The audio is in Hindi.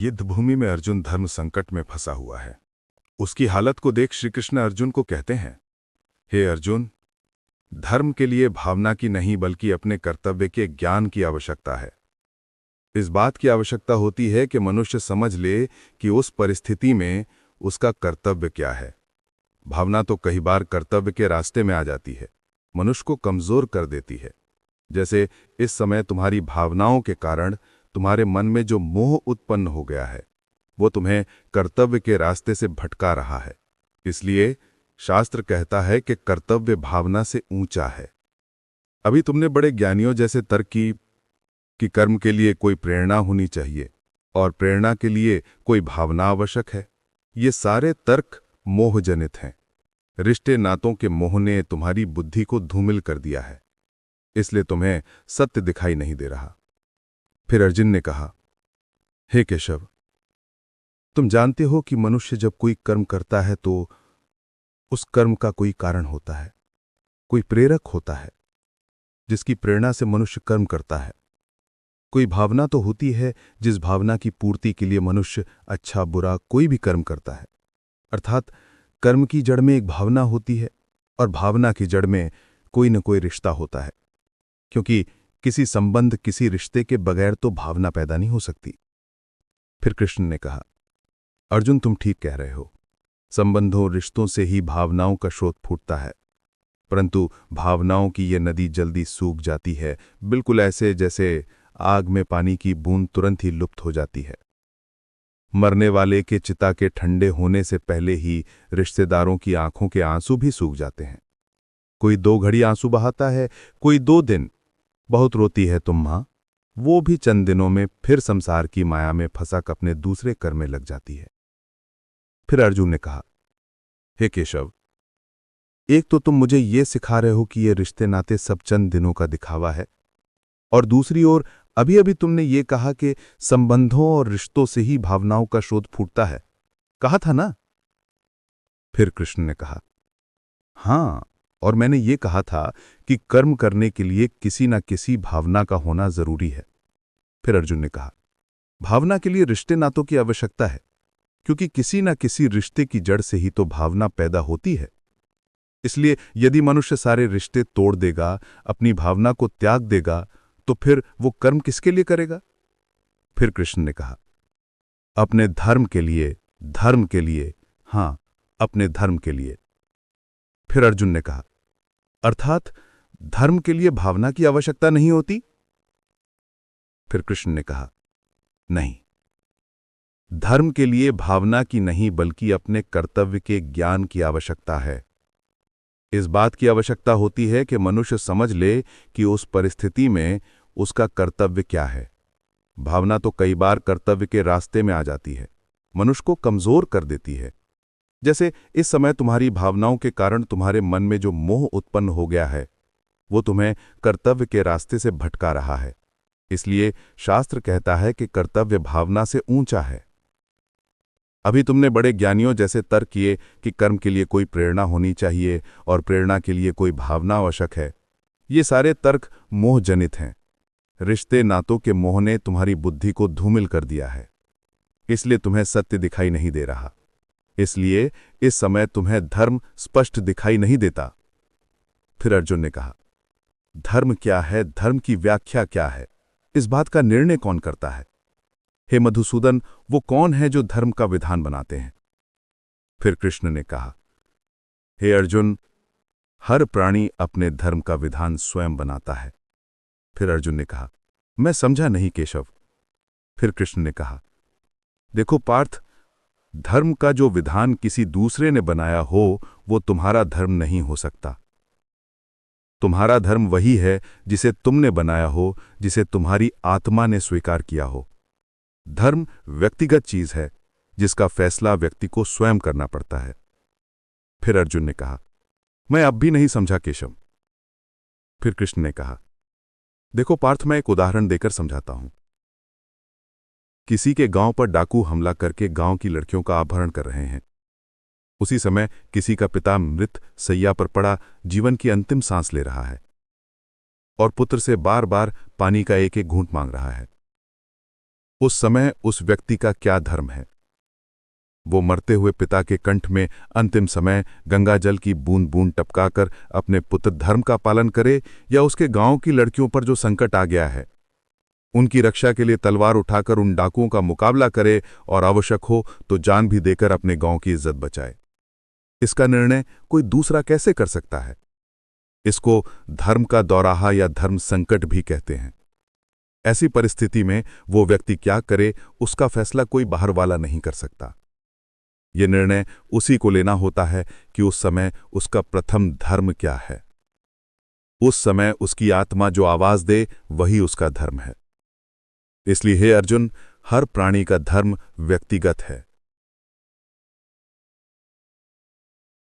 युद्ध भूमि में अर्जुन धर्म संकट में फंसा हुआ है। उसकी हालत को देख श्री कृष्ण अर्जुन को कहते हैं, हे अर्जुन, धर्म के लिए भावना की नहीं बल्कि अपने कर्तव्य के ज्ञान की आवश्यकता है। इस बात की आवश्यकता होती है कि मनुष्य समझ ले कि उस परिस्थिति में उसका कर्तव्य क्या है। भावना तो कई बार कर्तव्य के रास्ते में आ जाती है, मनुष्य को कमजोर कर देती है। जैसे इस समय तुम्हारी भावनाओं के कारण तुम्हारे मन में जो मोह उत्पन्न हो गया है, वो तुम्हें कर्तव्य के रास्ते से भटका रहा है। इसलिए शास्त्र कहता है कि कर्तव्य भावना से ऊंचा है। अभी तुमने बड़े ज्ञानियों जैसे तर्क की कि कर्म के लिए कोई प्रेरणा होनी चाहिए और प्रेरणा के लिए कोई भावना आवश्यक है। ये सारे तर्क मोहजनित हैं। रिश्ते नातों के मोह ने तुम्हारी बुद्धि को धूमिल कर दिया है, इसलिए तुम्हें सत्य दिखाई नहीं दे रहा। फिर अर्जुन ने कहा, हे केशव, तुम जानते हो कि मनुष्य जब कोई कर्म करता है तो उस कर्म का कोई कारण होता है, कोई प्रेरक होता है जिसकी प्रेरणा से मनुष्य कर्म करता है। कोई भावना तो होती है जिस भावना की पूर्ति के लिए मनुष्य अच्छा बुरा कोई भी कर्म करता है। अर्थात कर्म की जड़ में एक भावना होती है और भावना की जड़ में कोई न कोई रिश्ता होता है, क्योंकि किसी संबंध किसी रिश्ते के बगैर तो भावना पैदा नहीं हो सकती। फिर कृष्ण ने कहा, अर्जुन, तुम ठीक कह रहे हो। संबंधों रिश्तों से ही भावनाओं का स्रोत फूटता है, परंतु भावनाओं की ये नदी जल्दी सूख जाती है, बिल्कुल ऐसे जैसे आग में पानी की बूंद तुरंत ही लुप्त हो जाती है। मरने वाले के चिता के ठंडे होने से पहले ही रिश्तेदारों की आंखों के आंसू भी सूख जाते हैं। कोई 2 घड़ी आंसू बहाता है, कोई 2 दिन। बहुत रोती है तुम मां, वो भी चंद दिनों में फिर संसार की माया में फंसक अपने दूसरे कर्म में लग जाती है। फिर अर्जुन ने कहा, हे केशव, एक तो तुम मुझे ये सिखा रहे हो कि ये रिश्ते नाते सब चंद दिनों का दिखावा है, और दूसरी ओर अभी अभी तुमने ये कहा कि संबंधों और रिश्तों से ही भावनाओं का स्रोत फूटता है। कहा था ना? फिर कृष्ण ने कहा, हां, और मैंने ये कहा था कि कर्म करने के लिए किसी न किसी भावना का होना जरूरी है। फिर अर्जुन ने कहा, भावना के लिए रिश्ते नातों की आवश्यकता है, क्योंकि किसी न किसी रिश्ते की जड़ से ही तो भावना पैदा होती है। इसलिए यदि मनुष्य सारे रिश्ते तोड़ देगा, अपनी भावना को त्याग देगा, तो फिर वो कर्म किसके लिए करेगा? फिर कृष्ण ने कहा, अपने धर्म के लिए, धर्म के लिए, हां, अपने धर्म के लिए। फिर अर्जुन ने कहा, अर्थात धर्म के लिए भावना की आवश्यकता नहीं होती? फिर कृष्ण ने कहा, नहीं, धर्म के लिए भावना की नहीं बल्कि अपने कर्तव्य के ज्ञान की आवश्यकता है। इस बात की आवश्यकता होती है कि मनुष्य समझ ले कि उस परिस्थिति में उसका कर्तव्य क्या है। भावना तो कई बार कर्तव्य के रास्ते में आ जाती है, मनुष्य को कमजोर कर देती है। जैसे इस समय तुम्हारी भावनाओं के कारण तुम्हारे मन में जो मोह उत्पन्न हो गया है, वो तुम्हें कर्तव्य के रास्ते से भटका रहा है। इसलिए शास्त्र कहता है कि कर्तव्य भावना से ऊंचा है। अभी तुमने बड़े ज्ञानियों जैसे तर्क किए कि कर्म के लिए कोई प्रेरणा होनी चाहिए और प्रेरणा के लिए कोई भावना आवश्यक है। ये सारे तर्क मोहजनित हैं। रिश्ते नातों के मोह ने तुम्हारी बुद्धि को धूमिल कर दिया है, इसलिए तुम्हें सत्य दिखाई नहीं दे रहा। इसलिए इस समय तुम्हें धर्म स्पष्ट दिखाई नहीं देता। फिर अर्जुन ने कहा, धर्म क्या है, धर्म की व्याख्या क्या है, इस बात का निर्णय कौन करता है? हे मधुसूदन, वो कौन है जो धर्म का विधान बनाते हैं? फिर कृष्ण ने कहा, हे अर्जुन, हर प्राणी अपने धर्म का विधान स्वयं बनाता है। फिर अर्जुन ने कहा, मैं समझा नहीं केशव। फिर कृष्ण ने कहा, देखो पार्थ, धर्म का जो विधान किसी दूसरे ने बनाया हो वो तुम्हारा धर्म नहीं हो सकता। तुम्हारा धर्म वही है जिसे तुमने बनाया हो, जिसे तुम्हारी आत्मा ने स्वीकार किया हो। धर्म व्यक्तिगत चीज है जिसका फैसला व्यक्ति को स्वयं करना पड़ता है। फिर अर्जुन ने कहा, मैं अब भी नहीं समझा केशव। फिर कृष्ण ने कहा, देखो पार्थ, मैं एक उदाहरण देकर समझाता हूं। किसी के गांव पर डाकू हमला करके गांव की लड़कियों का अपहरण कर रहे हैं। उसी समय किसी का पिता मृत सैया पर पड़ा जीवन की अंतिम सांस ले रहा है और पुत्र से बार बार पानी का एक एक घूंट मांग रहा है। उस समय उस व्यक्ति का क्या धर्म है? वो मरते हुए पिता के कंठ में अंतिम समय गंगा जल की बूंद बूंद टपकाकर अपने पुत्र धर्म का पालन करे, या उसके गांव की लड़कियों पर जो संकट आ गया है उनकी रक्षा के लिए तलवार उठाकर उन डाकुओं का मुकाबला करे और आवश्यक हो तो जान भी देकर अपने गांव की इज्जत बचाए? इसका निर्णय कोई दूसरा कैसे कर सकता है? इसको धर्म का दौराहा या धर्म संकट भी कहते हैं। ऐसी परिस्थिति में वो व्यक्ति क्या करे, उसका फैसला कोई बाहर वाला नहीं कर सकता। यह निर्णय उसी को लेना होता है कि उस समय उसका प्रथम धर्म क्या है। उस समय उसकी आत्मा जो आवाज दे वही उसका धर्म है। इसलिए हे अर्जुन, हर प्राणी का धर्म व्यक्तिगत है।